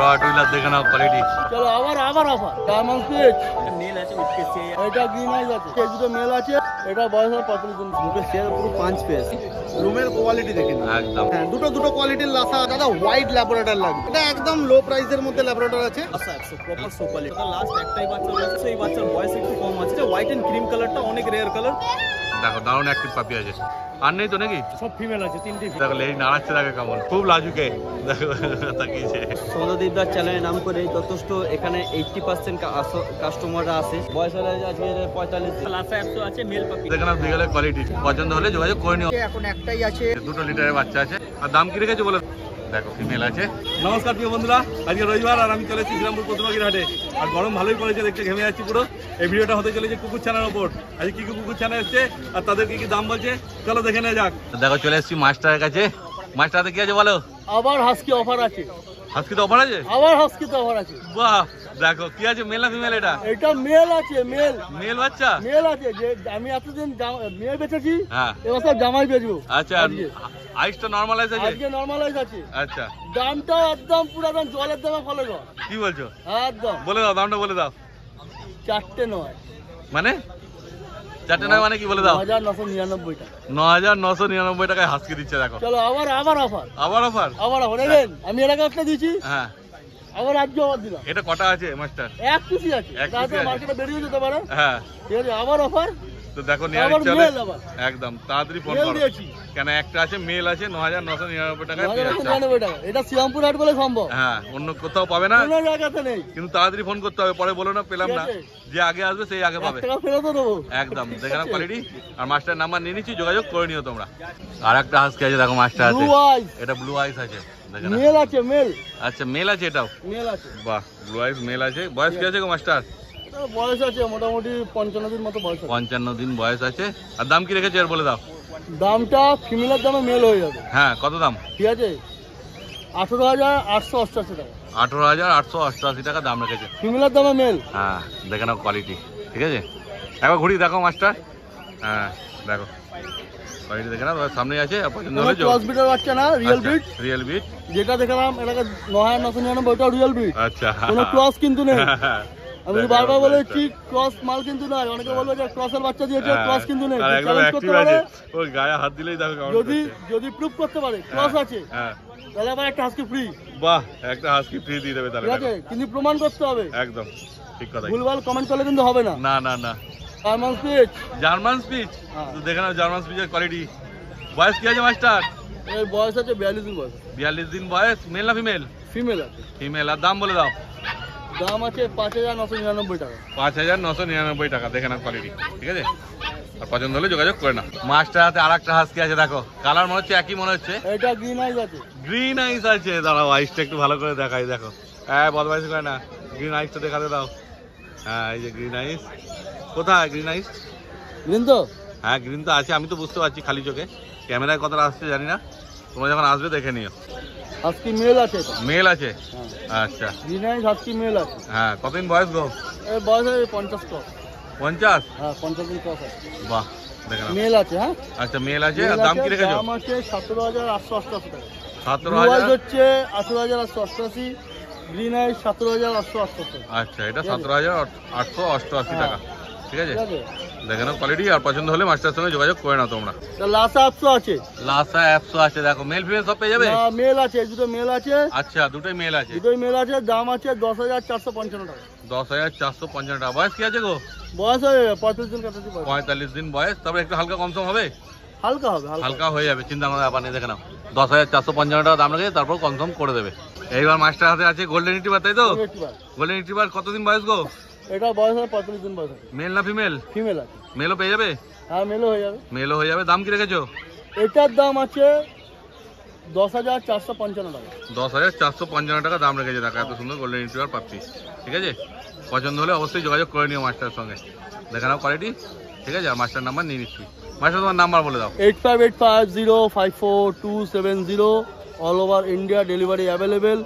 Rod wheeler দেখে নাও quality. চলো আবার অফার ডায়মন্ড স্পিচ মেল আছে উঠছে, এটা গ্রিন আইস আছে, এই দুটো মেল আছে, এটা বয়স হয় 45 দিন, মুখে শেয়ার পুরো 5 পেজ। রুমের কোয়ালিটি দেখে নিন একদম। হ্যাঁ, দুটো কোয়ালিটির লাসা দাদা, হোয়াইট ল্যাবরেটর লাগবে, এটা একদম লো প্রাইসের মধ্যে ল্যাবরেটর আছে। আচ্ছা প্রপার সো কোয়ালিটি। এটা লাস্ট একটাই বাচ্চা রয়েছে, সেই বাচ্চার বয়স একটু কম আছে, হোয়াইট এন্ড ক্রিম কালারটা অনেক রেয়ার কালার। দেখো দারুণ অ্যাক্টিভ পাপি আছে, আর নেই তো নাকি? সব ফিমেল আছে, 3টি। দেখো এই নাড়াচ্ছে দেখে কেমন, খুব লাজুকে দেখো তাকিয়েছে। সৌন্দদীপদার চ্যানেলের নাম করে যথেষ্ট এখানে 80% কাস্টমাররা আছে, বয়স হলে আজকে 45 লাসা 100 আছে, মেল পাপি দেখে নাও বিকেলের কোয়ালিটি, পছন্দ হলে যোগাযোগ করে নিও। এখন একটাই আছে, 2 লিটারের বাচ্চা আছে। আর দাম কি রেখেছে বলে দেখো, ফিমেল আছে। নমস্কার প্রিয় বন্ধুরা, আজকে রবিবার আর আমি চলে এসেছি শ্রীরামপুর প্রতিমাগির হাটে। আর গরম ভালোই পড়েছে, দেখতে ঘেমে যাচ্ছি পুরো। এই ভিডিওটা হতে চলেছে কুকুর ছানার ওপর। আজকে কি কুকুর ছানা এসছে আর তাদের কি কি দাম বলছে চলো দেখে নেওয়া যাক। দেখো চলে এসেছি মাস্টারের কাছে। মাস্টার কি আছে বলো? আবার হাস্কি অফার আছে। হাস্কি তো অফার আছে? আবার হাস্কি তো অফার আছে। বাহ, দেখো কি আছে, মেল না ফিমেল? এটা মেল আছে, মেল বাচ্চা মেল আছে। যে আমি এতদিন মেয়ে বেচেছি, হ্যাঁ এবার সব জামাই বেচবো। আচ্ছা, আইসটা নরমালাইজ আছে? আজকে নরমালাইজ আছে। আচ্ছা, দামটা একদম পুরো একদম জলের দামে ফলো কর। কি বলছো? একদম বলে দাও, দামটা বলে দাও। 4টে নয় মানে 4টে নয় মানে কি বলে দাও? 9,999 টাকা। 9,999 টাকায় হাস্কি দিচ্ছে দেখো। চলো আবার অফার। আবার অফার? আবার অফার দেখেন, আমি এর আগে একটা দিয়েছি, হ্যাঁ আবার আজকে অফার দিলাম। এটা কটা আছে মাস্টার? এক পিসই আছে, এক পিসই আছে। মার্কেটে বেরিয়ে যেতে পারে। হ্যাঁ ঠিক আছে, আবার অফার। তো দেখো নিয়ে আবার চলে মেল আবার। একদম তাড়াতাড়ি ফোন মেল করো, দিয়েছি। কেন একটা আছে মেল আছে 9,999 টাকায় পেয়ে যাচ্ছে। 999 টাকা। এটা শ্রীরামপুর হাট বলে সম্ভব, হ্যাঁ অন্য কোথাও পাবে না, কোনো জায়গাতে নেই। কিন্তু তাড়াতাড়ি ফোন করতে হবে, পরে বলো না পেলাম না। ঠিক আছে। যে আগে আসবে সেই আগে পাবে। 1 টাকা ফেরতও দেবো। একদম দেখে নাও কোয়ালিটি। আর মাস্টার নাম্বার নিয়ে নিচ্ছি, যোগাযোগ করে নিও তোমরা। আর একটা হাস্কি আছে দেখো মাস্টার আছে, ব্লু আইস এটা ব্লু আইস আছে দেখে নাও। মেল আছে, মেল আচ্ছা মেল আছে, এটাও মেল আছে। বাহ, ব্লু আইস মেল আছে। বয়স কি আছে গো মাস্টার? এটা বয়স আছে মোটামুটি 55 দিন মতো বয়স আছে। 55 দিন বয়স আছে। আর দাম কি রেখেছে আর বলে দাও? দামটা ফিমেলের দামে মেল হয়ে যাবে। হ্যাঁ কত দাম? ঠিক আছে, 18,888 টাকা। 18,888 টাকা দাম রেখেছে। ফিমেলের দামে মেল। হ্যাঁ দেখে নাও কোয়ালিটি, ঠিক আছে। একবার ঘুরি দেখো মাস্টার, হ্যাঁ দেখো কোয়ালিটি দেখে নাও, সামনে আছে। আর পছন্দ হলে ক্রস বিটের বাচ্চা না, রিয়েল বিট। রিয়েল বিট যেটা দেখালাম এটাকে 9,999, ওটা রিয়েল বিট। আচ্ছা, কোনো ক্রস কিন্তু নেই। আমি দেখো, বারবার দেখো। বলেছি ক্রস মাল কিন্তু নয়। অনেকে বলবে যে ক্রসের বাচ্চা দিয়েছে, ক্রস কিন্তু নেই। আর একদম চ্যালেঞ্জ অ্যাক্টিভ করতে পারে, আছে, ওই গায়ে হাত দিলেই দেখো কেমন যদি করছে। যদি প্রুফ করতে পারে ক্রস আছে, হ্যাঁ তাহলে আবার একটা হাস্কি ফ্রি। বাহ, একটা হাস্কি ফ্রি দিয়ে দেবে তাহলে। ঠিক আছে, দেখো। কিন্তু প্রমাণ করতে হবে। একদম ঠিক কথা। ভুলভাল কমেন্ট করলে কিন্তু হবে না। না না না, জার্মান স্পিচ। জার্মান স্পিচ হ্যাঁ। তো দেখে নাও জার্মান স্পিচের কোয়ালিটি। বয়স কি আছে মাস্টার? এর বয়স আছে 42 দিন বয়স। 42 দিন বয়স। মেল না ফিমেল? ফিমেল আছে। ফিমেল। আর দাম বলে দাও? দাম আছে 5,999 টাকা। 5,999 টাকা। দেখে নাও কোয়ালিটি, ঠিক আছে। আর পছন্দ হলে যোগাযোগ করে নাও। মাস্টার হাতে আর একটা হাস্কি আছে দেখো, কালার মনে হচ্ছে একই মনে হচ্ছে। এটা গ্রিন আইস আছে। গ্রিন আইস আছে, দাঁড়াও আইসটা একটু ভালো করে দেখাই। দেখো হ্যাঁ, বদমাইশ করে না, গ্রিন আইসটা দেখাতে দাও। হ্যাঁ এই যে গ্রিন আইস। কোথায় গ্রিন আইস? গ্রিন তো? হ্যাঁ গ্রিন তো আছে, আমি তো বুঝতে পারছি খালি চোখে, ক্যামেরায় কতটা আসছে জানি না। তোমরা যখন আসবে দেখে নিও। হাস্কি মেল আছে এটা। মেল আছে? হ্যাঁ। আচ্ছা গ্রিন আইস হাস্কি মেল আছে। হ্যাঁ, কতদিন বয়স গো? এর বয়স আছে 50 ক্রস। 50? হ্যাঁ 50 দিন ক্রস আছে। বাহ দেখে নাও। মেল আছে। হ্যাঁ আচ্ছা মেল আছে। আর দাম কি রেখেছো? দাম আছে 17,888 টাকা। 17,000 হচ্ছে 18,888। গ্রিন আইস 17,888 টাকা। আচ্ছা, এটা 17,888 টাকা, ঠিক আছে। ঠিক আছে, দেখে নাও কোয়ালিটি। আর পছন্দ হলে মাস্টারের সঙ্গে যোগাযোগ করে নাও তোমরা। তা লাসা 800 আছে। লাসা 100 আছে দেখো, মেল ফিমেল সব পেয়ে যাবে। মেল আছে, এই দুটো মেল আছে। আচ্ছা দুটোই মেল আছে। দুটোই মেল আছে। দাম আছে 10,455 টাকা। 10,455 টাকা। বয়স কি আছে গো? বয়স হয় 45 দিন কাছাকাছি বয়স। 45 দিন বয়স। তবে একটু হালকা কমসম হবে? হালকা হবে, হালকা হয়ে যাবে, চিন্তা করার ব্যাপার নেই। দেখে নাও 10,455 টাকা দাম রেখে তারপর কনফার্ম করে দেবে। এইবার মাস্টার হাতে আছে গোল্ডেন রিট্রিভার, তাই তো? গোল্ডেন রিট্রিভার কতদিন বয়স গো? এটা বয়স হয় 45 দিন বয়স আছে। মেল না ফিমেল? ফিমেল আছে। মেলও পেয়ে যাবে? হ্যাঁ মেলও হয়ে যাবে। মেলও হয়ে যাবে। দাম কি রেখেছো? এটার দাম আছে 10,455 টাকা। 10,455 টাকা দাম রেখেছে। দেখো এত সুন্দর গোল্ডেন রিট্রিভার পাচ্ছি, ঠিক আছে। পছন্দ হলে অবশ্যই যোগাযোগ করে নিও মাস্টারের সঙ্গে। দেখে নাও কোয়ালিটি, ঠিক আছে। আর মাস্টার নাম্বার নিয়ে নিচ্ছি। মাস্টার তোমার নাম্বার বলে দাও। 8585054270। All over India delivery available.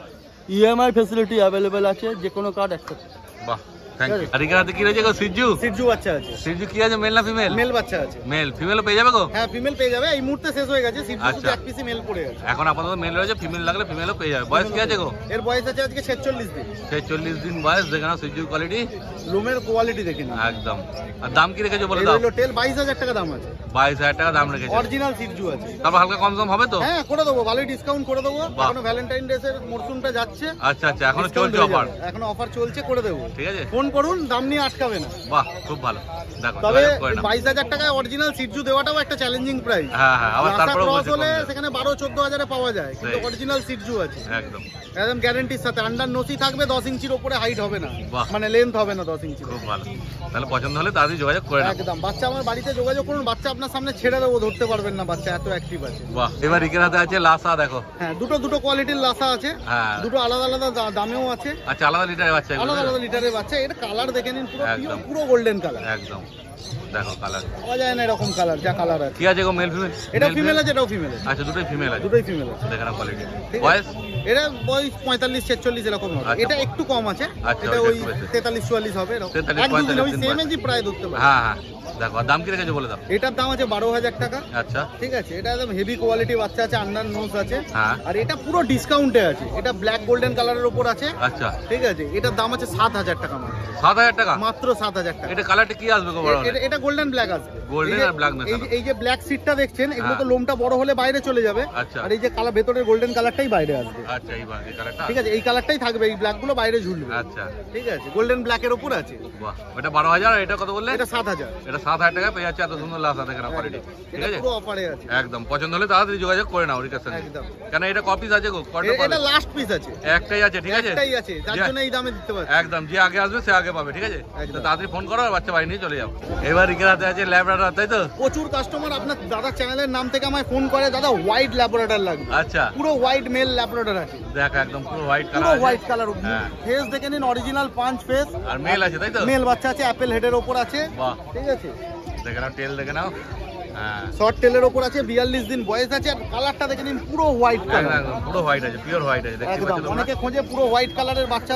EMI facility available আছে, যে কোনো কার্ড অ্যাকসেপ্ট। বাহ থ্যাংক ইউ। আর এখানে কি রয়েছে গো? সিজু সিজু বাচ্চা আছে। সিজু কি আছে, মেল না ফিমেল? মেল বাচ্চা আছে। মেল, ফিমেলও পেয়ে যাবে গো? হ্যাঁ ফিমেল পেয়ে যাবে, এই মুহূর্তে শেষ হয়ে গেছে। সিজু শুধু আচ্ছা। এক পিসি মেল পড়ে আছে। এখন আপাতত মেল রয়েছে, ফিমেল লাগলে ফিমেলও পেয়ে যাবে। বয়স কি আছে গো? এর বয়স আছে আজকে 46 দিন। 46 দিন বয়স। দেখে নাও সিজুর কোয়ালিটি, লোমের কোয়ালিটি দেখে নিন একদম। আর দাম কি রেখেছো বলে দাও? এগুলো টেল 22,000 টাকা দাম আছে। 22,000 টাকা দাম রেখেছো। অরিজিনাল সিজু আছে। তারপর হালকা কম সম হবে তো? হ্যাঁ করে দেবো, ভালোই ডিসকাউন্ট করে দেবো। বাহ। এখনো ভ্যালেন্টাইন ডে এর মরশুমটা যাচ্ছে। আচ্ছা আচ্ছা, এখনো Discount চলছে হয়ে অফার? যাবে। এখনো অফার চলছে, করে দেবো। ঠিক আছে, ফোন করুন, দাম নিয়ে আটকাবে না। বাহ খুব ভালো। দেখো তবে যোগাযোগ করে নাও। 22,000 টাকায় অরিজিনাল সিজু দেওয়াটাও একটা চ্যালেঞ্জিং প্রাইস। হ্যাঁ হ্যাঁ, আবার তারপরে ক্রস হলে সেখানে 12-14 হাজারে পাওয়া যায়, কিন্তু সেই। অরিজিনাল সিজু আছে একদম একদম গ্যারান্টির সাথে। আন্ডার নসি থাকবে, 10 ইঞ্চির উপরে হাইট হবে না, বাহ। মানে লেন্থ হবে না 10 ইঞ্চি। খুব ভালো। তাহলে পছন্দ হলে তাড়াতাড়ি যোগাযোগ করে নাও। একদম, বাচ্চা আমার বাড়িতে যোগাযোগ করুন, বাচ্চা আপনার সামনে ছেড়ে দেবো, ধরতে পারবেন না, বাচ্চা এত অ্যাক্টিভ আছে। বাহ, এবার রিকের হাতে আছে লাসা, দেখো। হ্যাঁ দুটো কোয়ালিটির লাসা আছে। হ্যাঁ। দুটো আলাদা আলাদা দামেও আছে। আচ্ছা, আলাদা লিটারের বাচ্চা এগুলো, আলাদা তাই তো? আলাদা লিটারের বাচ্চা। এটা কালার দেখে নিন, পুরো একদম। পুরো গোল্ডেন কালার। একদম দেখো কালার পাওয়া যায় না এরকম কালার, যা কালার আছে। কি আছে গো? Male female? এটা ফিমেল আছে, এটাও ফিমেল আছে। আচ্ছা, দুটোই ফিমেল আছে। দুটোই ফিমেল আছে। দেখে নাও কোয়ালিটি। ঠিক আছে। বয়স? এটা বয়স 45-46 এরকম হবে। আচ্ছা। এটা একটু কম আছে, আচ্ছা, এটা ওইটা ওই একটু বেশি। 43-44 হবে এরকম। 43-45 ওই দিন সেম বয়স। এজই প্রায় ধরতে পারে। হ্যাঁ হ্যাঁ, দেখো। আর দাম কি রেখেছো বলে দাও? এটার দাম আছে 12,000 টাকা। আচ্ছা। ঠিক আছে, এটা একদম হেভি কোয়ালিটি বাচ্চা আছে, আন্ডার নোজ আছে। হ্যাঁ। আর এটা পুরো ডিসকাউন্টে আছে। এটা ব্ল্যাক গোল্ডেন কালারের উপর আছে। আচ্ছা, ঠিক আছে, এটার দাম আছে 7,000 টাকা মাত্র। 7,000 টাকা? মাত্র 7,000 টাকা। এটা কালারটা কি আসবে গো বড় হলে? এটা গোল্ডেন ব্ল্যাক আসবে। Golden এই যে- আর black মেশানো। এই যে ব্ল্যাক সিটটা দেখছেন, এগুলো তো হ্যাঁ। লোমটা বড় হলে বাইরে চলে যাবে। আচ্ছা। আর এই যে কালার ভেতরের গোল্ডেন কালারটাই বাইরে আসবে। আচ্ছা, এই কালারটা? ঠিক আছে, এই কালারটাই থাকবে, এই ব্ল্যাক গুলো বাইরে ঝুলবে। আচ্ছা, ঠিক আছে, গোল্ডেন ব্ল্যাকের উপর আছে। বাহ। ওটা 12,000 আর এটা কত বললে? এটা 7,000। এটা 7,000 টাকা পেয়ে যাচ্ছে। এত সুন্দর লাসা, দেখে নাও কোয়ালিটি। ঠিক এটা আছে, পুরো অফারে আছে। একদম। পছন্দ হলে তাড়াতাড়ি যোগাযোগ করে নাও রিকের সঙ্গে। একদম। কেন এটা কপিস আছে গো? কটা এটা পাবে? লাস্ট পিস আছে। একটাই আছে, ঠিক আছে? একটাই আছে, যার যে- জন্য এই দামে দিতে পারছি। একদম, যে আগে আসবে সে আগে পাবে। ঠিক আছে, একদম। তো তাড়াতাড়ি ফোন করো আর বাচ্চা বাড়ি নিয়ে চলে যাও। এবার রিকের হাতে আছে ল্যাব্রাডর, তাই তো? প্রচুর কাস্টমার আপনার দাদা চ্যানেলের নাম থেকে আমায় ফোন করে, দাদা হোয়াইট ল্যাব্রাডর লাগবে। আচ্ছা, পুরো হোয়াইট মেল ল্যাব্রাডর আছে, দেখো একদম পুরো হোয়াইট পুরো কালার। White colour. হ্যাঁ। ফেস দেখে নিন, অরিজিনাল পাঁচ ফেস। আর মেল আছে, তাই তো? মেল বাচ্চা আছে, অ্যাপেল হেডের ওপর আছে। বাহ। ঠিক আছে, দেখে নাও, টেল দেখে নাও। হ্যাঁ, শর্ট টেলের ওপর আছে, 42 দিন বয়স আছে। আর কালারটা দেখে নিন, পুরো হোয়াইট একদম, কালার। একদম পুরো হোয়াইট আছে, পিওর হোয়াইট আছে। দেখতে একদম, পাচ্ছ তোমরা? অনেকে খোঁজে পুরো হোয়াইট কালারের বাচ্চা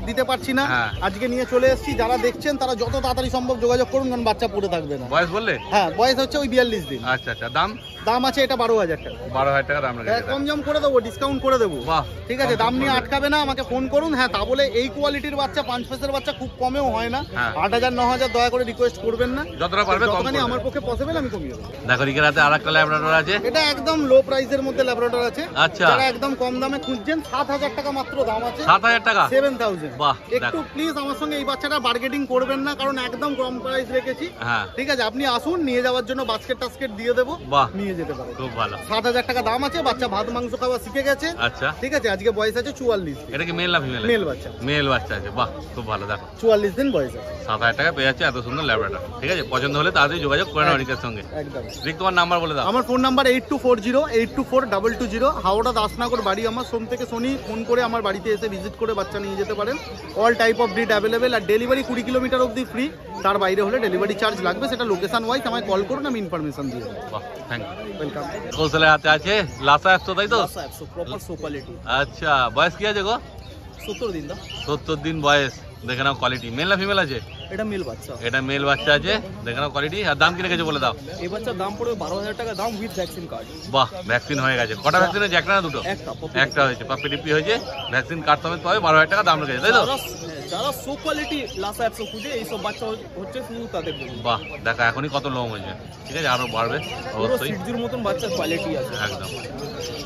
দিতে পারছি না, হ্যাঁ। আজকে নিয়ে চলে এসেছি। যারা দেখছেন তারা যত তাড়াতাড়ি সম্ভব যোগাযোগ করুন, কারণ বাচ্চা পড়ে থাকবে না। বয়স বললে? হ্যাঁ, বয়স হচ্ছে ওই 42 দিন। আচ্ছা আচ্ছা, দাম? দাম আছে এটা 12,000 টাকা। 12,000 টাকা দাম রেখেছে। কম জম করে দেবো, ডিসকাউন্ট করে দেবো। বাহ। ঠিক আছে, দাম নিয়ে আটকাবে না, আমাকে ফোন করুন। হ্যাঁ, তা বলে এই কোয়ালিটির বাচ্চা, 5 ফেসের বাচ্চা খুব কমেও হয় না। হ্যাঁ। 8,000-9,000 দয়া করে রিকোয়েস্ট করবেন না। যতটা পারবে কম যতখানি করবে। আমার পক্ষে পসিবল আমি কমিয়ে দেবো। দেখো রিকের হাতে আরেকটা ল্যাব্রাডর আছে। এটা একদম লো প্রাইসের মধ্যে ল্যাব্রাডর আছে। আচ্ছা। যারা একদম কম দামে খুঁজছেন, 7,000 টাকা মাত্র দাম আছে। 7,000 টাকা? 7,000। বাহ, একটু প্লিজ আমার সঙ্গে এই বাচ্চাটা বার্গেটিং করবেন না, কারণ একদম কম প্রাইস রেখেছি। হ্যাঁ, ঠিক আছে, আপনি আসুন, নিয়ে যাওয়ার জন্য বাস্কেট টাস্কেট দিয়ে দেবো, বাহ। নিয়ে যেতে পারেন। খুব ভালো। 7,000 টাকা দাম আছে। বাচ্চা ভাত মাংস খাওয়া শিখে গেছে। আচ্ছা, ঠিক আছে, আজকে বয়স আছে 44 দিন। এটা কি মেল না ফিমেল? মেল বাচ্চা, মেল বাচ্চা আছে, বাহ খুব ভালো। দেখো 44 দিন বয়স আছে। 7,000 টাকা পেয়ে যাচ্ছে এত সুন্দর ল্যাব্রাডর। ঠিক আছে, পছন্দ হলে তাড়াতাড়ি যোগাযোগ করে নাও রিকের সঙ্গে। একদম। রিক, তোমার নাম্বার বলে দাও। আমার ফোন নাম্বার 8240824220। হাওড়া দাসনগর বাড়ি আমার। সোম থেকে শনি ফোন করে আমার বাড়িতে এসে ভিজিট করে বাচ্চা নিয়ে যেতে পারেন। All type of breed available. আর ডেলিভারি 20 কিলোমিটার অবধি ফ্রি। তার বাইরে হলে ডেলিভারি চার্জ লাগবে, সেটা লোকেশন ওয়াইজ আমায় কল করুন, আমি ইনফরমেশন দিয়ে দেবো। বাহ, থ্যাংক ইউ। ওয়েলকাম। কৌশলের হাতে আছে লাসা 100, তাই তো? Proper so quality. আচ্ছা, বয়স কি আছে গো? 70 দিন দা। 70 দিন বয়স। দেখে নাও কোয়ালিটি। মেল না ফিমেল আছে? এটা মেল বাচ্চা। এটা মেল বাচ্চা আছে, দেখে নাও কোয়ালিটি। আর দাম কি রেখেছে বলে দাও? এই বাচ্চার দাম পড়বে 12,000 টাকা দাম, উইথ ভ্যাকসিন কার্ড। বাহ, ভ্যাকসিন হয়ে গেছে। কটা ভ্যাকসিন হয়েছে? একটা না দুটো? একটা হয়েছে, পাপ্পি টিপ্পি হয়েছে, ভ্যাকসিন কার্ড সমেত পাবে। 12,000 টাকা দাম রেখেছে, তাই তো? যারা সো কোয়ালিটি লাসা 100 খুঁজে, এইসব বাচ্চা হচ্ছে শুধু তাদের জন্য। বাহ, দেখো এখনই কত লোম হয়েছে। ঠিক আছে, আরো বাড়বে পুরো অবশ্যই। সিটজুর মতন বাচ্চার কোয়ালিটি আছে। একদম,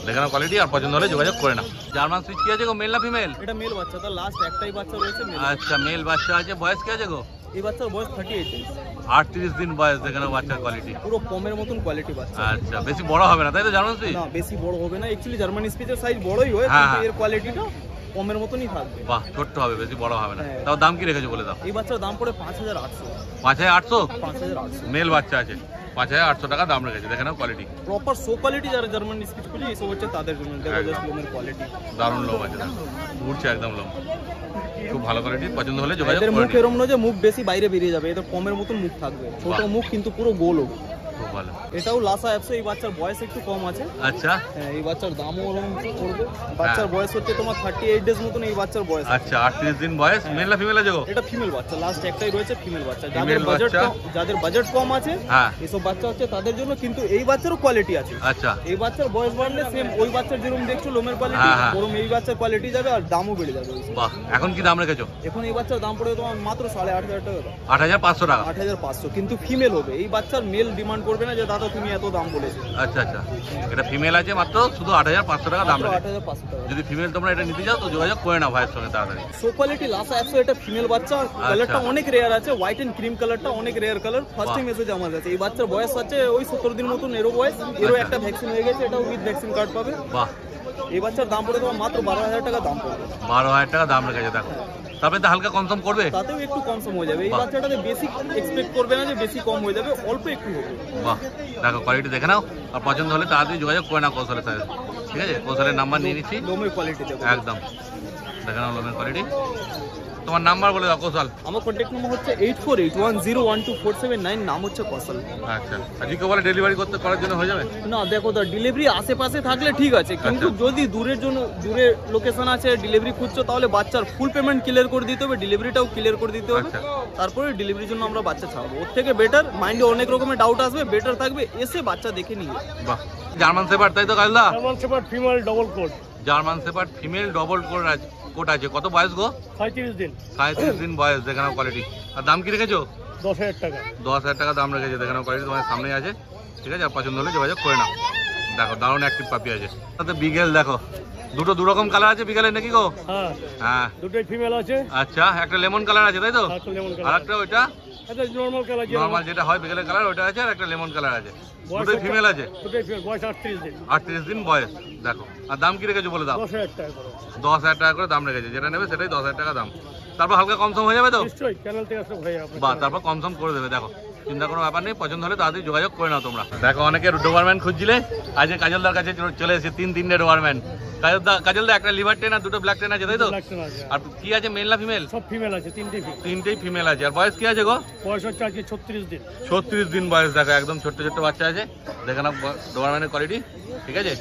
দেখে নাও কোয়ালিটি। আর পছন্দ হলে যোগাযোগ করে নাও। জার্মান সুইচ কি আছে গো? মেল না ফিমেল? এটা মেল বাচ্চা, তার লাস্ট একটাই বাচ্চা রয়েছে মেল। আচ্ছা, মেল বাচ্চা আছে। বয়স কি আছে গো? এই বাচ্চার বয়স 38 দিন। 38 দিন বয়স। দেখে নাও বাচ্চার কোয়ালিটি। পুরো পমের মতন কোয়ালিটি বাচ্চা। আচ্ছা, বেশি বড় হবে না, তাই তো জার্মান সুইচ? না, বেশি বড় হবে না। অ্যাকচুয়ালি জার্মানি স্পিচের সাইজ বড়ই হয়, হ্যাঁ, কিন্তু হ্যাঁ। এর কোয়ালিটিটা পমের মতনই থাকবে। বাহ, ছোট্ট হবে, বেশি বড় হবে না। হ্যাঁ। তাও দাম কি রেখেছো বলে দাও? এই বাচ্চার দাম পড়ে 5,800। 5,800? 5,800। মেল বাচ্চা আছে, 5,800 টাকা দাম রেখেছে। দেখে নাও কোয়ালিটি। প্রপার সো কোয়ালিটি যারা জার্মানি স্পিচ খুঁজে, এইসব হচ্ছে তাদের জন্য। দেখো একদম। জাস্ট লোমের কোয়ালিটি। দারুণ লোম আছে, উঠছে একদম লোম। খুব ভালো কোয়ালিটি। পছন্দ হলে যোগাযোগ এদের করে মুখ নিও। এরম নয় যে মুখ বেশি বাইরে বেরিয়ে যাবে, এদের পমের মতন মুখ থাকবে। ছোট বাহ। মুখ কিন্তু পুরো গোল হোক। খুব ভালো। এটাও লাসা অ্যাপসে, এই বাচ্চার বয়স একটু কম আছে। আচ্ছা হ্যাঁ, এই বাচ্চার দামও ওরকম পড়বে। বাচ্চার বয়স হচ্ছে তোমার 38 ডেজ মতন এই বাচ্চার বয়স। আচ্ছা 38 দিন বয়স। মেল না ফিমেল আছে গো? এটা ফিমেল বাচ্চা, লাস্ট একটাই রয়েছে ফিমেল বাচ্চা। Female যাদের বাজেট কম আছে হ্যাঁ এইসব বাচ্চা হচ্ছে তাদের জন্য, কিন্তু এই বাচ্চারও কোয়ালিটি আছে। আচ্ছা এই বাচ্চার বয়স বাড়লে সেম ওই বাচ্চার যেরকম দেখছো লোমের কোয়ালিটি, হ্যাঁ। ওরকম এই বাচ্চার কোয়ালিটি যাবে আর দামও বেড়ে যাবে। বাহ, এখন কি দাম রেখেছো? এখন এই বাচ্চার দাম পড়বে তোমার মাত্র 8,500 টাকা। 8,500 টাকা। 8,500, কিন্তু ফিমেল হবে। এই বাচ্চার মেল ডিমান্ড করবে না যে দাদা তুমি এত দাম বলেছো। আচ্ছা আচ্ছা, এটা ফিমেল আছে মাত্র শুধু 8,500 টাকা দাম রেখেছে। 8,500 টাকা। যদি ফিমেল তোমরা এটা নিতে চাও তো যোগাযোগ করে নাও ভাইয়ের সঙ্গে তাড়াতাড়ি। সো কোয়ালিটি লাসা অ্যাপসে এটা ফিমেল বাচ্চা, কালারটা অনেক রেয়ার আছে, হোয়াইট এন্ড ক্রিম কালারটা অনেক রেয়ার কালার। ফার্স্ট টাইম এসেছে আমার কাছে। এই বাচ্চার বয়স আছে ওই 17 দিন মতন, এরও বয়স। এরও একটা ভ্যাকসিন হয়ে গেছে, এটাও উইথ ভ্যাকসিন কার্ড পাবে। বাহ, এই বাচ্চার দাম পড়ে তোমার মাত্র 12,000 টাকা দাম পড়বে। 12,000 টাকা দাম রেখেছে। দেখো তারপরে তো হালকা কনসাম করবে, তাতেও একটু কম সম হয়ে যাবে। এই বাহ। বাচ্চাটাতে বেশি এক্সপেক্ট করবে না যে বেশি কম হয়ে যাবে, অল্প একটু হবে। বাহ দেখো কোয়ালিটি দেখে নাও, আর পছন্দ হলে তাড়াতাড়ি যোগাযোগ করে নাও কৌশলের সাথে। ঠিক আছে, কৌশলের নাম্বার নিয়ে নিচ্ছি। লোমের কোয়ালিটি দেখো একদম দেখে নাও লোমের কোয়ালিটি। তোমার নাম্বার বলে দাও কৌশল। আমার কন্ট্যাক্ট নম্বর হচ্ছে 8481012479, নাম হচ্ছে কৌশল। আচ্ছা, আজকে বলে ডেলিভারি করার জন্য হয়ে যাবে? না দেখো, তো ডেলিভারি আশেপাশে থাকলে ঠিক আছে, কিন্তু যদি দূরে লোকেশন আছে ডেলিভারি খুঁজছো, তাহলে বাচ্চার ফুল পেমেন্ট ক্লিয়ার করে দিতে হবে, ডেলিভারিটাও ক্লিয়ার করে দিতে হবে। আচ্ছা। তারপরে ডেলিভারির জন্য আমরা বাচ্চা ছাড়বো। ওর থেকে বেটার, মাইন্ডে অনেক রকমের ডাউট আসবে, বেটার থাকবে এসে বাচ্চা দেখে নিয়ে। বাহ, জার্মান শেপার্ড তাই তো কাজদা? German shepherd female double coat. German shepherd female double coat আছে। কত বয়স গো? 35 দিন। 37 দিন বয়স। দেখে নাও কোয়ালিটি। আর দাম কি রেখেছো? 10,000 টাকা। 10,000 টাকা দাম রেখেছে। দেখে নাও কোয়ালিটি তোমার সামনে আছে। ঠিক আছে, আর পছন্দ হলে যোগাযোগ করে নাও। দেখো দারুণ অ্যাক্টিভ পাপি আছে। তাতে বিগেল দেখো, দু রকম কালার আছে বিগেলের নাকি গো? হ্যাঁ, হ্যাঁ দুটোই ফিমেল আছে। আচ্ছা, একটা লেমন কালার আছে তাই তো? একটা লেমন আর কালার। একটা ওইটা এটা নরমাল কালার। নরমাল যেটা হয় বিগেলের কালার ওইটা আছে, আর একটা লেমন কালার আছে। দুটোই ফিমেল আছে। দুটোই ফিমেল, বয়স 38 দিন। 38 দিন বয়স। দেখো আর দাম কি রেখেছো বলে দাও? 10,000 টাকা করে। 10,000 টাকা করে দাম রেখেছে। যেটা নেবে সেটাই 10,000 টাকা দাম। তারপর হালকা কমসম হয়ে যাবে তো? নিশ্চয়ই, চ্যানেল থেকে সব হয়ে যাবে। বা তারপর কমসম করে দেবে। দেখো চিন্তা কোনো ব্যাপার নেই, পছন্দ হলে তাড়াতাড়ি যোগাযোগ করে নাও তোমরা। দেখো অনেকে ডোবারম্যান খুঁজছিলে, আজ কাজলদার কাছে চলে এসেছে। তিনটে ডোবারম্যান। কাজলদা একটা লিভার ট্রেন আর দুটো ব্ল্যাক ট্রেন আছে তাই তো? ব্ল্যাক ট্রেন আছে। আর কি আছে, মেল না ফিমেল? সব ফিমেল আছে, তিনটেই ফিমেল। তিনটেই ফিমেল আছে। আর বয়স কি আছে গো? বয়স হচ্ছে আজকে 36 দিন। 36 দিন বয়স। দেখো একদম ছোট্ট ছোট্ট বাচ্চা আছে। দেখে নাও ডোবারম্যানের কোয়ালিটি। ঠিক আছে,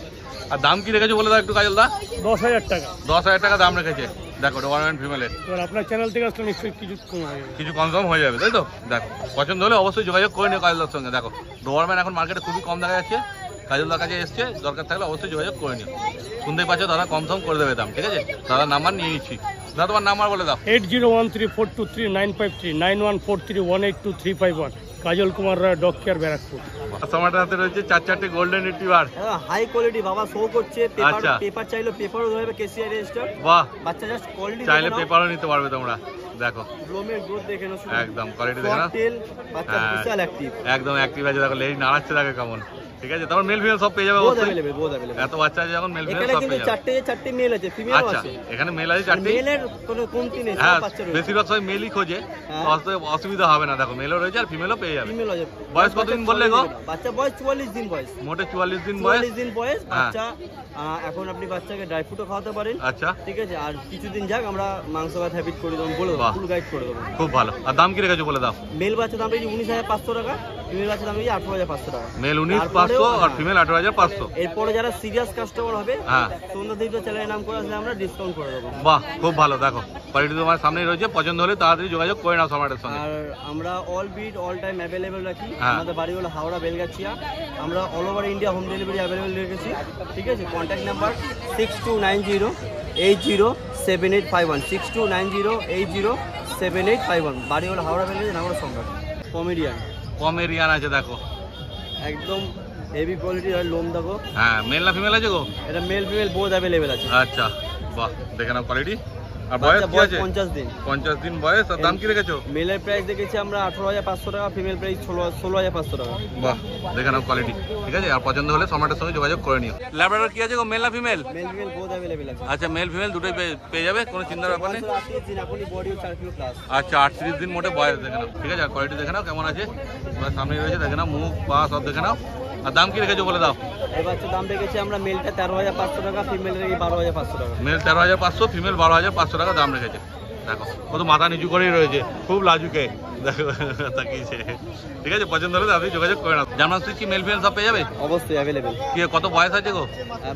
আর দাম কি রেখেছো বলে দাও একটু কাজলদা? 10,000 টাকা। 10,000 টাকা দাম রেখেছে। দেখো ডোবারম্যান ফিমেলের। এবার আপনার চ্যানেল থেকে আসলে নিশ্চয়ই কিছু কম হয়ে যাবে। কিছু কনফার্ম হয়ে যাবে তাই তো? দেখো পছন্দ হলে অবশ্যই যোগাযোগ করে নিও কাজলদার সঙ্গে। দেখো ডোবারম্যান এখন মার্কেটে খুবই কম দেখা যাচ্ছে। কাজলদার কাছে এসছে, দরকার থাকলে অবশ্যই যোগাযোগ করে নিও। শুনতেই পাচ্ছ দাদা কনফার্ম করে দেবে দাম। ঠিক আছে, দাদার নাম্বার নিয়ে নিচ্ছি। দাদা তোমার নাম্বার বলে দাও। 8013423953 9143182351। কাজল কুমার রায়, ডগ কেয়ার, ব্যারাকপুর। আমাদের হাতে রয়েছে 4 গোল্ডেন রিট্রিভার। হাই কোয়ালিটি বাবা, শো করছে। আচ্ছা। পেপার চাইলে পেপারও ধরবে, কেসিআর রেজিস্টার। বাহ, বাচ্চা জাস্ট কোয়ালিটি চাইলে পেপারও নিতে পারবে তোমরা। দেখো লোমের গ্রোথ দেখে নাও, একদম কোয়ালিটি দেখে নাও। টেল বাচ্চা হ্যাঁ। বিশাল অ্যাক্টিভ, একদম অ্যাক্টিভ আছে। দেখো লেজ নাড়াচ্ছে, দেখো কেমন। ঠিক আছে, তারপর মেল ফিমেল সব পেয়ে যাবে বহুত অবশ্যই। अवेलेबल, বহুত अवेलेबल। এত বাচ্চা আছে যখন মেল ফিমেল এখানে সব কিন্তু পেয়ে যাবে। চারটে মেল আছে, ফিমেলও আচ্ছা, আছে। এখানে মেল আছে 4টে। মেলের কোনো কমতি নেই, হ্যাঁ, সব বাচ্চা রয়েছে। বেশিরভাগ সবাই মেলই খোঁজে, হ্যাঁ। তো অত অসুবিধা হবে না। দেখো মেলও রয়েছে আর ফিমেলও পেয়ে যাবে। ফিমেল আছে। বয়স কতদিন বললে গো? বাচ্চা বয়স 44 দিন বয়স। মোটে 44 দিন বয়স। 44 দিন বয়স হ্যাঁ। বাচ্চা। এখন আপনি বাচ্চাকে ড্রাই ফ্রুটও খাওয়াতে পারেন। আচ্ছা, ঠিক আছে, আর কিছুদিন যাক আমরা মাংস ভাত হ্যাবিট করে দেবো, বলে বাহ। দেবো, ফুল গাইড করে দেবো। খুব ভালো। আর দাম কি রেখেছো বলে দাও? মেল বাচ্চা দাম রয়েছে 19,500 টাকা, ফিমেল বাচ্চা দাম রয়েছে 18,500 টাকা। মেল 19,500 আর ফিমেল 18,500। এরপরে যারা সিরিয়াস কাস্টমার হবে, হ্যাঁ। সন্ধ্যাদীপ চ্যানেলের নাম করে আসলে আমরা ডিসকাউন্ট করে দেবো। বাহ, খুব ভালো। দেখো কোয়ালিটি তোমার সামনেই রয়েছে, পছন্দ হলে তাড়াতাড়ি যোগাযোগ করে নাও সম্রাটের সঙ্গে। আর আমরা all breed all time available রাখি। হ্যাঁ। আমাদের বাড়ি হলো হাওড়া বেলগাছিয়া। আমরা all over India home delivery available রেখেছি। ঠিক আছে, কন্ট্যাক্ট নাম্বার 6290807851, 6290807851। বাড়ি হলো হাওড়া বেলগাছিয়া, নাম হলো সম্রাট। কমেডিয়ান পমেরিয়ান আছে দেখো। একদম হেভি কোয়ালিটি, আর লোম দেখো। হ্যাঁ, মেল না ফিমেল আছে গো? এটা মেল ফিমেল বোথ অ্যাভেলেবেল আছে। আচ্ছা, বাহ, দেখে নাও কোয়ালিটি। আর বয়স বাচ্চা কি বয়স আছে? 50 দিন। 50 দিন বয়স। আর দাম কি রেখেছো? মেলের প্রাইস দেখেছি আমরা 18,500 টাকা, ফিমেল প্রাইস 16,500 টাকা। বাহ, দেখে নাও কোয়ালিটি। ঠিক আছে, আর পছন্দ হলে সম্রাটের সঙ্গে যোগাযোগ করে নিও। ল্যাব্রাডর কি আছে গো, মেল না female? Male female both available আছে। আচ্ছা, মেল ফিমেল দুটোই পেয়ে যাবে, কোনো চিন্তার ব্যাপার নেই। 38 দিন, এখনই বডি 4 কিলো প্লাস। আচ্ছা, 38 দিন মোটে বয়স। দেখে নাও। ঠিক আছে, আর কোয়ালিটি দেখে নাও কেমন আছে। তোমার সামনেই রয়েছে, দেখে নাও মুখ পা সব দেখে নাও। আর দাম কি রেখেছো বলে দাও? এই বাচ্চার দাম রেখেছি আমরা মেলটা 13,500 টাকা, ফিমেলের 12,500 টাকা। মেল 13,500, ফিমেল 12,500 টাকা দাম রেখেছে। দেখো কত মাথা নিচু করেই রয়েছে, খুব লাজুকে। দেখো তাকিয়েছে। ঠিক আছে, পছন্দ হলে আপনি যোগাযোগ করে নাও। জার্মান সুইচ কি মেল ফিমেল সব পেয়ে যাবে? অবশ্যই অ্যাভেলেবেল। কি কত বয়স আছে গো?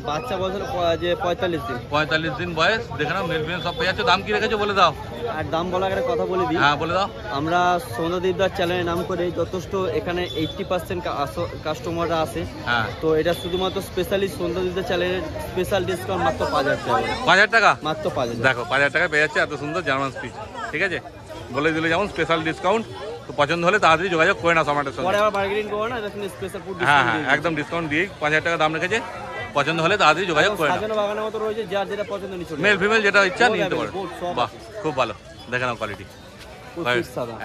বাচ্চা বয়স হলো যে 45 দিন। 45 দিন বয়স, দেখে নাও মেল ফিমেল সব পেয়ে যাচ্ছে। দাম কি রেখেছো বলে দাও। আর দাম বলার আগে কথা বলে দিই, হ্যাঁ বলে দাও। আমরা সৌন্দর্যদার চ্যানেলের নাম করে যথেষ্ট এখানে 80% কাস্টমাররা আছে। হ্যাঁ, তো এটা শুধুমাত্র স্পেশালিস্ট সৌন্দর্যদার চ্যানেলের স্পেশাল ডিসকাউন্ট মাত্র 5000 টাকা। 5000 টাকা? মাত্র 5000। দেখো 5000 টাকায় পেয়ে যাচ্ছে এত সুন্দর জার্মান স্পিচ। ঠিক আছে, বলে দিলে যেমন স্পেশাল ডিসকাউন্ট। তো পছন্দ হলে তাড়াতাড়ি যোগাযোগ করে নাও সমাটের পরে সঙ্গে। আবার বার্গেনিং করো না, এটা কিন্তু স্পেশাল ফুড হ্যাঁ ডিসকাউন্ট। হ্যাঁ, একদম ডিসকাউন্ট দিয়ে 5000 টাকা দাম রেখেছে। পছন্দ হলে তাড়াতাড়ি যোগাযোগ করে নাও। সাজানো বাগানের মতো রয়েছে, যার যেটা পছন্দ নিয়ে চলে মেল ফিমেল যেটা ইচ্ছা সব নিয়ে নিতে পারো। available, সব বাহ, খুব ভালো। দেখে নাও কোয়ালিটি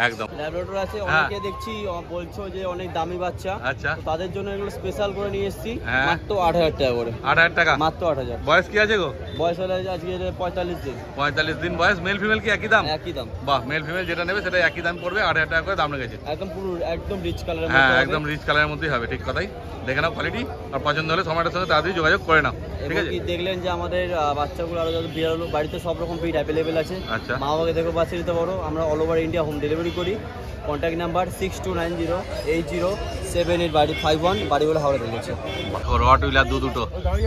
একদম। ল্যাবরেটর আছে, হ্যাঁ। অনেকে দেখছি বলছো যে অনেক দামি বাচ্চা। আচ্ছা, তো তাদের জন্য এগুলো স্পেশাল করে নিয়ে এসেছি, হ্যাঁ। মাত্র 8000 টাকা করে। 8000 টাকা মাত্র 8000। বয়স কি আছে গো? বয়স হলে আজকে 45 দিন। 45 দিন বয়স। মেল ফিমেল কি একই দাম? একই দাম। বাহ, মেল ফিমেল যেটা নেবে সেটা একই দাম পড়বে। 8000 টাকা করে দাম রেখেছে। একদম পুরো একদম রিচ কালারের হ্যাঁ, মধ্যে একদম রিচ কালারের মধ্যেই হবে। ঠিক কথাই। দেখে নাও কোয়ালিটি, আর পছন্দ হলে সমাটের সঙ্গে তাড়াতাড়ি যোগাযোগ করে নাও। ঠিক আছে, কি দেখলেন যে আমাদের বাচ্চাগুলো আরো যত বিড়াল বাড়িতে সব রকম ব্রিড অ্যাভেলেবেল আছে। আচ্ছা। মা বাবাকে দেখো বাচ্চা নিতে পারো। আমরা all over India home delivery করি। কন্ট্যাক্ট নাম্বার 6290807851, বাড়ি বলে হাওড়া দিয়েছে। রট হুইলার দুটো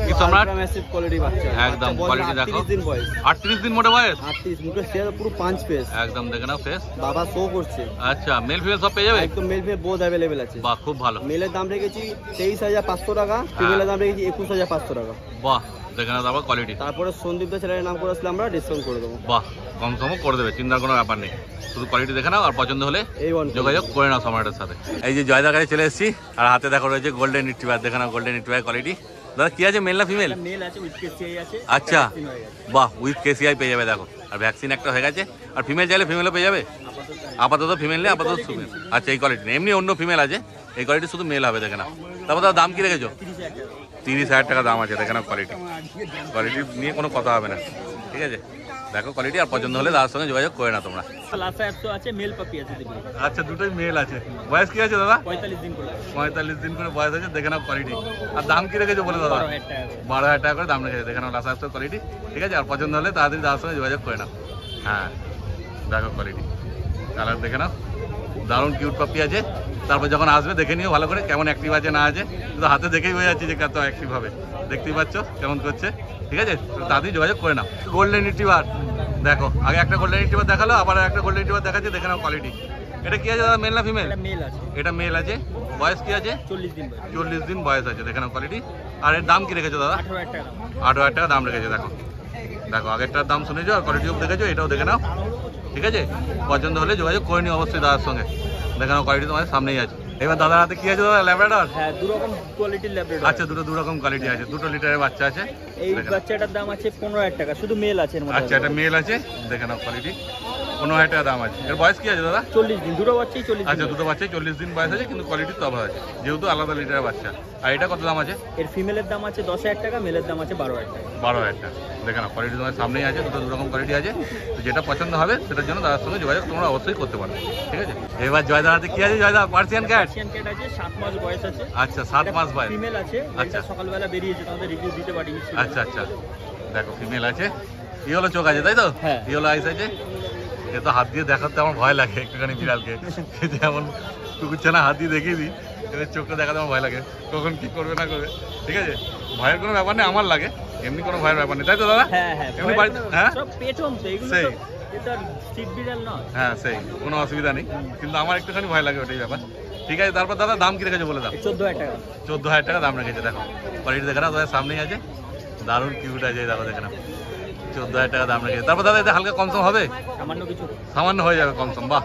কি সম্রাট? ম্যাসিভ কোয়ালিটি বাচ্চা একদম বাচ্চা বয়স কোয়ালিটি দেখো। 38 দিন বয়স। 38 দিন মোটে বয়স। 38 মুখে শেয়ার পুরো 5 পেস। একদম দেখে নাও ফেস। বাবা শো করছে। আচ্ছা, মেল ফিমেল সব পেয়ে যাবে? একদম মেল ফিমেল বোথ অ্যাভেলেবেল আছে। বাহ, খুব ভালো। মেলের দাম রেখেছি 23500 টাকা, ফিমেলের দাম রেখেছি 21500 টাকা। বাহ, দেখে নাও তারপর কোয়ালিটি। তারপরে সন্দীপ দা ছেলের নাম করে আসলে আমরা ডিসকাউন্ট করে দেবো। বাহ, কম সমও করে দেবে, চিন্তার কোনো ব্যাপার নেই। শুধু কোয়ালিটি দেখে নাও, আর পছন্দ হলে এই যোগাযোগ করে নাও সমাটের সাথে। এই যে জয়দার কাছে চলে এসেছি, আর হাতে দেখো রয়েছে গোল্ডেন রিট্রিভার। দেখে নাও গোল্ডেন রিট্রিভার কোয়ালিটি। দাদা কি আছে, মেল না ফিমেল? মেল আছে উইথ কেসিআই আছে। আচ্ছা, বাহ, উইথ কেসিআই পেয়ে যাবে দেখো। আর ভ্যাকসিন একটা হয়ে গেছে। আর ফিমেল চাইলে ফিমেলও পেয়ে যাবে। আপাতত ফিমেল নেই, আপাতত ফিমেল। আচ্ছা, এই কোয়ালিটি নেই, এমনি অন্য ফিমেল আছে। এই কোয়ালিটি শুধু মেল হবে। দেখে নাও। তারপর দাদা দাম কি রেখেছো? 30000 টাকা দাম আছে। দেখে নাও কোয়ালিটি। কোয়ালিটি নিয়ে কোনো কথা হবে না। ঠিক আছে, দেখো কোয়ালিটি, আর পছন্দ হলে তার সঙ্গে যোগাযোগ করে না তোমরা। লাসা অ্যাপসো আছে, মেল পাপি আছে দেখুন। আচ্ছা, দুটোই মেল আছে। বয়স কি আছে দাদা? 45 দিন করে। 45 দিন করে বয়স আছে। দেখে নাও কোয়ালিটি। আর দাম কি রেখেছো বলে দাদা? 12000 টাকা করে দাম রেখেছে। দেখে নাও লাসা অ্যাপসোর কোয়ালিটি। ঠিক আছে, আর পছন্দ হলে তাড়াতাড়ি তার সঙ্গে যোগাযোগ করে নাও। হ্যাঁ, দেখো কোয়ালিটি, কালার দেখে নাও। দারুণ কিউট পাপি আছে। তারপর যখন আসবে দেখে নিও ভালো করে কেমন অ্যাক্টিভ আছে না আছে। শুধু হাতে দেখেই বোঝা যাচ্ছে যে কত অ্যাক্টিভ হবে। দেখতেই পাচ্ছ কেমন করছে। ঠিক আছে, তাড়াতাড়ি যোগাযোগ করে নাও। গোল্ডেন রিট্রিভার দেখো, আগে একটা গোল্ডেন রিট্রিভার দেখালো, আবার একটা গোল্ডেন রিট্রিভার দেখাচ্ছে। দেখে নাও কোয়ালিটি। এটা কি আছে দাদা, মেল না ফিমেল? মেল আছে। এটা মেল আছে। বয়স কি আছে? 40 দিন বয়স। 40 দিন বয়স আছে। দেখে নাও কোয়ালিটি। আর এর দাম কি রেখেছো দাদা? 18000 টাকা। 8000 টাকা দাম রেখেছে। দেখো দেখো, আগেরটার দাম শুনেছো, আর কোয়ালিটিও দেখেছো, এটাও দেখে নাও। ঠিক আছে, পছন্দ হলে যোগাযোগ করে নিও অবশ্যই দাদার সঙ্গে। দেখে নাও কোয়ালিটি তোমাদের সামনেই আছে। এবার দাদার হাতে কি আছে দাদা? ল্যাব্রাডর। হ্যাঁ, দু রকম কোয়ালিটির ল্যাব্রাডর। আচ্ছা, দু রকম কোয়ালিটি আছে। 2 লিটারের বাচ্চা আছে। এই বাচ্চাটার দাম আছে 15000 টাকা, শুধু মেল আছে এর মধ্যে। আচ্ছা, এটা মেল আছে। দেখে নাও কোয়ালিটি। 15000 টাকা দাম আছে। এর বয়স কি আছে দাদা? 40 দিন। দুটো বাচ্চাই 40 দিন। আচ্ছা, দুটো বাচ্চাই 40 দিন বয়স আছে, কিন্তু কোয়ালিটি তফাৎ আছে যেহেতু আলাদা লিটারের বাচ্চা। আর এটা কত দাম আছে? এর ফিমেলের দাম আছে 10000 টাকা, মেলের দাম আছে 12000 টাকা। 12000 টাকা। দেখে নাও কোয়ালিটি তোমার সামনেই আছে। দু রকম কোয়ালিটি আছে। তো যেটা পছন্দ হবে সেটার জন্য তার সঙ্গে যোগাযোগ তোমরা অবশ্যই করতে পারো। ঠিক আছে, এবার জয়দার হাতে কি আছে? Joyda Persian cat. Persian cat আছে, 7 মাস বয়স আছে। আচ্ছা, 7 মাস বয়স। ফিমেল আছে। আচ্ছা। এটা সকালবেলা বেরিয়েছে, তোমাদের রিভিউ দিতে পারি। আচ্ছা আচ্ছা, দেখো ফিমেল আছে। ইয়েলো চোখ আছে তাই তো? হ্যাঁ। ইয়েলো আইস আছে। এ তো হাত দিয়ে দেখাতে আমার ভয় লাগে একটুখানি বিড়ালকে। যেমন কুকুরছানা হাত দিয়ে দেখিয়ে দিই, এদের চোখটা দেখাতে আমার ভয় লাগে, কখন কি করবে না করবে। ঠিক আছে, ভয়ের কোনো ব্যাপার নেই, আমার লাগে। এমনি কোনো ভয়ের ব্যাপার নেই তাই তো দাদা? হ্যাঁ হ্যাঁ, এমনি বাড়িতে হ্যাঁ সব পেটম তো এগুলো। সেই। তো এটা স্ট্রিট বিড়াল নয়। হ্যাঁ, সেই, কোনো অসুবিধা নেই, কিন্তু আমার একটুখানি ভয় লাগে, ওটাই ব্যাপার। ঠিক আছে, তারপর দাদা দাম কি রেখেছে বলে দাও? 14000 টাকা। 14000 টাকা দাম রেখেছে। দেখো কোয়ালিটি দেখে নাও, তাদের সামনেই আছে। দারুণ কিউট আছে দাদা, দেখে নাও। 14000 টাকা দাম রেখেছে। তারপর দাদা এটা হালকা কমসম হবে? সামান্য কিছু, সামান্য হয়ে যাবে কমসম। বাহ,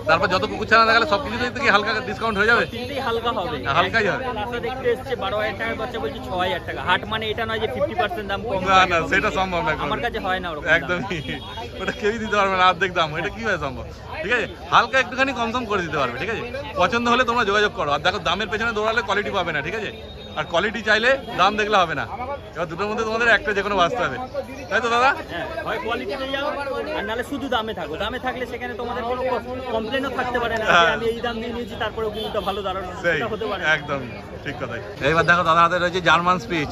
তারপর যত কুকুর ছানা দেখালে সব কিছুতেই থেকে হালকা ডিসকাউন্ট হয়ে যাবে? তিনটেই হালকা হবে। হালকাই হবে। রাস্তা দেখতে এসছে 12000 টাকার বাচ্চা বলছে 6000 টাকা। হাট মানে এটা নয় যে 50% দাম কম। না না, সেটা সম্ভব না। আমার কাছে হয় না ওরকম। একদমই, ওটা কেউই দিতে পারবে না অর্ধেক দাম। এটা কিভাবে সম্ভব? ঠিক আছে, হালকা একটুখানি কমসম করে দিতে পারবে। ঠিক আছে, পছন্দ হলে তোমরা যোগাযোগ করো। আর দেখো, দামের পেছনে দৌড়ালে কোয়ালিটি পাবে না। ঠিক আছে, আর কোয়ালিটি চাইলে দাম দেখলে হবে না। এবার দুটোর মধ্যে তোমাদের একটা যে কোনো বাঁচতে হবে, তাই তো দাদা? হ্যাঁ, হয় কোয়ালিটিতে যাও আর নালে শুধু দামে থাকো। দামে থাকলে সেখানে তোমাদের কোনো কমপ্লেনও থাকতে পারে না যে আমি এই দাম দিয়ে নিয়েছি তারপরেও কিন্তু ভালো দাঁড়ানো সেই, হতে পারে। একদম ঠিক কথাই। এইবার দেখো দাদা হাতে রয়েছে জার্মান স্পিচ।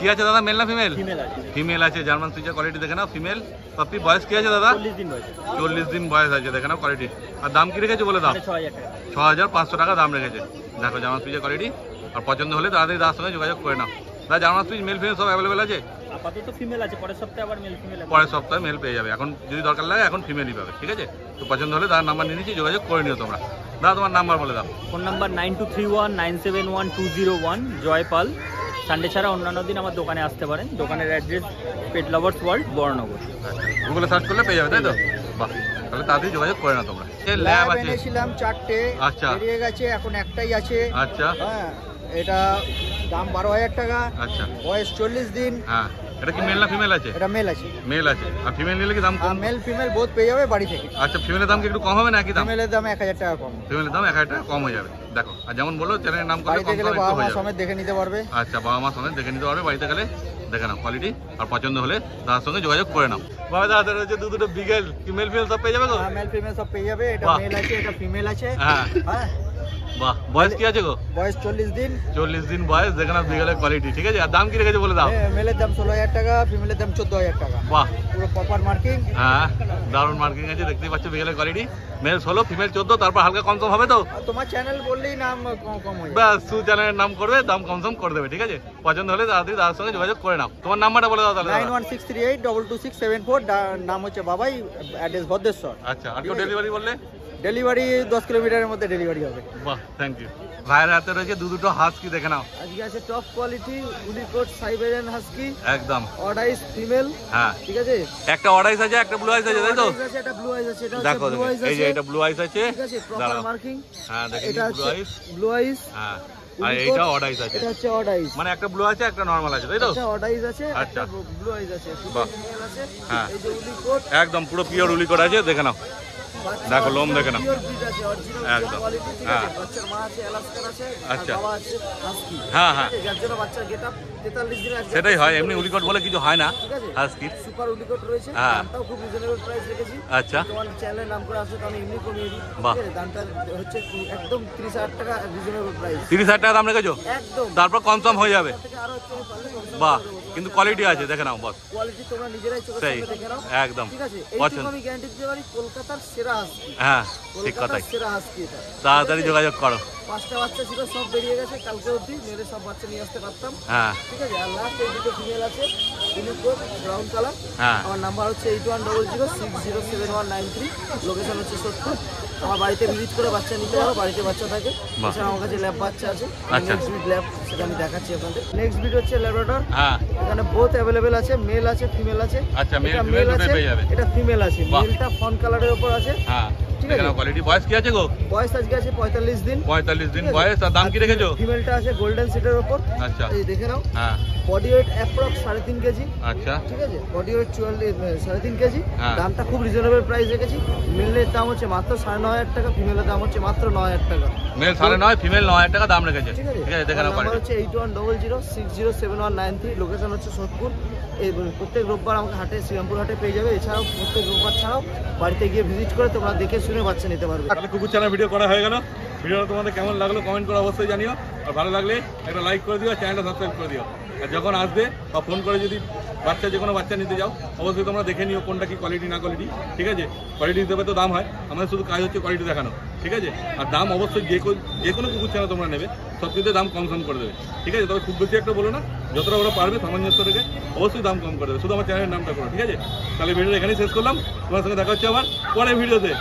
কি আছে দাদা, মেল না ফিমেল? ফিমেল আছে, ফিমেল আছে, জার্মান সুইচের কোয়ালিটি দেখে নাও, ফিমেল পাপ্পি। বয়স কি আছে দাদা? 40 দিন বয়স, 40 দিন বয়স আছে, দেখে নাও কোয়ালিটি। আর দাম কি রেখেছে বলে দাও? 6000 টাকা। 6500 টাকা দাম রেখেছে। দেখো জার্মান সুইচের কোয়ালিটি। আর পছন্দ হলে তাড়াতাড়ি তার সঙ্গে যোগাযোগ করে নাও। দাদা জার্মান সুইচ মেল ফিমেল সব অ্যাভেলেবেল আছে? আপাতত ফিমেল আছে, পরের সপ্তাহে আবার মেল ফিমেল আছে। পরের সপ্তাহে মেল পেয়ে যাবে, এখন যদি দরকার লাগে এখন ফিমেলই পাবে, ঠিক আছে? তো পছন্দ হলে তার নাম্বার নিয়ে নিচ্ছি, যোগাযোগ করে নিও তোমরা। দাদা তোমার নাম্বার বলে দাও। Phone number 9231971201, Jaipal. সানডে ছাড়া অন্যান্য দিন আমার দোকানে আসতে পারেন। দোকানের address pet lovers world, Baranagar. গুগলে সার্চ করলে পেয়ে যাবে, তাই তো? বাহ, তাহলে তাড়াতাড়ি যোগাযোগ করে নাও তোমরা। ল্যাব আছে, এনেছিলাম 4টে, আচ্ছা বেরিয়ে গেছে, এখন একটাই আছে। আচ্ছা হ্যাঁ, এটা দাম 12000 টাকা, আচ্ছা বয়স 40 দিন। হ্যাঁ, এটা কি মেল না ফিমেল আছে? এটা মেল আছে, মেল আছে। আর ফিমেল নিলে কি দাম কম? মেল ফিমেল বোথ পেয়ে যাবে বাড়ি থেকে। আচ্ছা, ফিমেলের দাম কি একটু কম হবে না? একই দাম? ফিমেলের দাম 1000 টাকা কম, ফিমেলের দাম 1000 টাকা কম হয়ে যাবে। দেখো, আর যেমন বললো চ্যানেলের নাম করলে বাড়িতে কম গেলে দামে একটু বাবা মা হয়ে যাবে। সমেত দেখে নিতে পারবে। আচ্ছা, বাবা মা সমেত দেখে নিতে পারবে বাড়িতে গেলে। দেখে নাও কোয়ালিটি, আর পছন্দ হলে তার সঙ্গে যোগাযোগ করে নাও। বাবা দাদা রয়েছে দুটো বিগেল, ফিমেল ফিমেল সব পেয়ে যাবে তো? মেল ফিমেল সব পেয়ে যাবে। এটা বাহ। মেল আছে, এটা ফিমেল আছে। হ্যাঁ হ্যাঁ, বাহ, বয়স কি আছে গো? বয়স 40 দিন। 40 দিন বয়স, দেখে নাও বিগেলের কোয়ালিটি, ঠিক আছে? আর দাম কি রেখেছে বলে দাও? মেলের দাম 16000 টাকা, ফিমেলের দাম 14000 টাকা। বাহ, পুরো প্রপার মার্কিং। হ্যাঁ দারুণ মার্কিং আছে, দেখতেই পাচ্ছ বিগেলের কোয়ালিটি। মেল 16, ফিমেল 14, তারপর হালকা কম সম হবে তো? আর তোমার চ্যানেল বললেই নাম কম হয়ে যাবে। ব্যাস, সু চ্যানেলের নাম করবে, দাম কম সম করে দেবে, ঠিক আছে? পছন্দ হলে তাড়াতাড়ি তার সঙ্গে যোগাযোগ করে নাও। তোমার নাম্বারটা বলে দাও তাহলে। 9163822674, নাম হচ্ছে বাবাই, অ্যাড্রেস ভদ্রেশ্বর। আচ্ছা, আর কেউ ডেলিভারি বললে? ডেলিভারি 10 কিলোমিটারের মধ্যে ডেলিভারি হবে। বাহ, থ্যাংক ইউ। ভাইয়ের হাতে রয়েছে দুটো হাস্কি, দেখে নাও। আজকে আছে টপ কোয়ালিটি উলিকোট সাইবেরিয়ান হাস্কি, একদম অর্ডাইস ফিমেল। হ্যাঁ, ঠিক আছে, একটা অর্ডাইস আছে, একটা ব্লু আইস আছে, তাই তো? Orange আছে, এটা ব্লু আইস আছে, এটা দেখো ব্লু আইস এই যে আছে। এটা ব্লু আইস আছে, ঠিক আছে, প্রপার দাঁড়াও। মার্কিং। হ্যাঁ, দেখেন এটা ব্লু আছে আইস। ব্লু আইস। হ্যাঁ, আর এইটা অর্ডাইস আছে। এটা হচ্ছে অর্ডাইস, মানে একটা ব্লু আছে, একটা নরমাল আছে, তাই তো? একটা অর্ডাইস আছে, আচ্ছা। একটা ব্লু আইস আছে, বাহ। ফিমেল আছে। হ্যাঁ। এই যে উলিকোট, একদম পুরো পিওর উলিকট আছে, দেখে নাও। দেখো লোম দেখে নাও, পিওর ব্রিড আছে, অরিজিনাল একদম। কোয়ালিটি। ঠিক হ্যাঁ। আছে, বাচ্চার মা আছে অ্যালাস্কার আছে, আর আচ্ছা। বাবা আছে হাস্কি। হ্যাঁ, হ্যাঁ, যার জন্য বাচ্চার গেটআপ 43 দিন আছে। সেটাই হয়, এমনি উলিকট বলে কিছু হয় না। ঠিক আছে, হাস্কির। সুপার উলিকট রয়েছে, হ্যাঁ। দামটাও খুব রিজনেবল প্রাইস রেখেছি। আচ্ছা, তোমার চ্যানেলের নাম করে আসলে তো আমি এমনি কমিয়ে দিই। বাহ। ঠিক আছে, দামটা হচ্ছে একদম 30000 টাকা রিজনেবল প্রাইস। 30,000 টাকা দাম রেখেছো? একদম। তারপর কনসাম হয়ে যাবে। থেকে আরো একটু পারলে কম সম বাহ, করে দেবো। কিন্তু কোয়ালিটি আছে, দেখে নাও বস। কোয়ালিটি তোমরা নিজেরাই চোখের সেই, সামনে দেখে নাও। একদম ঠিক আছে, পছন্দ। এইটুকু আমি গ্যারান্টি দিতে পারি, কলকাতার সেরা হাস্কি। হ্যাঁ, ঠিক কলকাতার কথাই। সেরা হাস্কি এটা। তাড়াতাড়ি যোগাযোগ করো। 5টা বাচ্চা ছিল, সব বেরিয়ে গেছে কালকে অবধি, মেরে সব বাচ্চা নিয়ে আসতে পারতাম। হ্যাঁ, ঠিক আছে, আর লাস্ট এই দুটো ফিমেল আছে, ইউনিকোড ব্রাউন কালার। হ্যাঁ, আমার নাম্বার হচ্ছে 8100607193, লোকেশন হচ্ছে সোদপুর। আমার বাড়িতে ভিজিট করে বাচ্চা নিতে যাবো, বাড়িতে বাচ্চা থাকে। বাহ। এছাড়া আমার কাছে ল্যাব বাচ্চা আছে, আচ্ছা। নেক্সট ব্রিড ল্যাব, সেটা আমি দেখাচ্ছি আপনাদের। নেক্সট ব্রিড হচ্ছে ল্যাব্রাডর। হ্যাঁ, এখানে বোথ অ্যাভেলেবেল আছে, মেল আছে ফিমেল আছে। আচ্ছা, male, এটা female male দুটোই আছে, পেয়ে যাবে। এটা ফিমেল আছে। বাহ। মেলটা ফন কালারের উপর আছে। হ্যাঁ, ঠিক দেখে আছে। নাও কোয়ালিটি। বয়স কি আছে গো? বয়স আজকে আছে 45 দিন। 45 দিন বয়স। আর দাম কি রেখেছো? ফিমেলটা আছে গোল্ডেন সিটের উপর। আচ্ছা, এই দেখে নাও, হ্যাঁ, বডি ওয়েট অ্যাপ্রক্স 3.5 কেজি। আচ্ছা, ঠিক আছে, বডি ওয়েট 3.5 কেজি। হ্যাঁ। দামটা খুব রিজনেবল প্রাইস রেখেছি। মেলের দাম হচ্ছে মাত্র 9,500 টাকা, ফিমেলের দাম হচ্ছে মাত্র 9,000 টাকা। মেল 9.5, ফিমেল 9,000 টাকা দাম রেখেছে। ঠিক আছে, ঠিক আছে, দেখে নাও নাম্বার কোয়ালিটি। হচ্ছে 8100607193, লোকেশন হচ্ছে সোদপুর। এই প্রত্যেক রোববার আমাকে হাটে, শ্রীরামপুর হাটে পেয়ে যাবে। এছাড়াও প্রত্যেক রোববার ছাড়াও বাড়িতে গিয়ে ভিজিট করে তোমরা দেখে শুনে বাচ্চা নিতে পারবে। তাহলে কুকুর চ্যানেল ভিডিও করা হয়ে গেল। ভিডিওটা তোমাদের কেমন লাগলো কমেন্ট করে অবশ্যই জানিও। আর ভালো লাগলে একটা লাইক করে দিও, চ্যানেলটা সাবস্ক্রাইব করে দিও। আর যখন আসবে বা ফোন করে যদি যে কোনো বাচ্চা নিতে যাও, অবশ্যই তোমরা দেখে নিও কোনটা কি কোয়ালিটি না কোয়ালিটি। ঠিক আছে, কোয়ালিটি হিসেবে তো দাম হয়, আমাদের শুধু কাজ হচ্ছে কোয়ালিটি দেখানো। ঠিক আছে, আর দাম অবশ্যই যে কোনো কুকুর চ্যানেল তোমরা নেবে সব কিছুতে দাম কম করে দেবে। ঠিক আছে, তবে খুব বেশি একটা বলো না, যতটা ওরা পারবে সামঞ্জস্য রেখে অবশ্যই দাম কম করে দেবে। শুধু আমার চ্যানেলের নামটা করো। ঠিক আছে, তাহলে ভিডিওটা এখানেই শেষ করলাম। তোমার সঙ্গে দেখা হচ্ছে আবার পরের ভিডিওতে।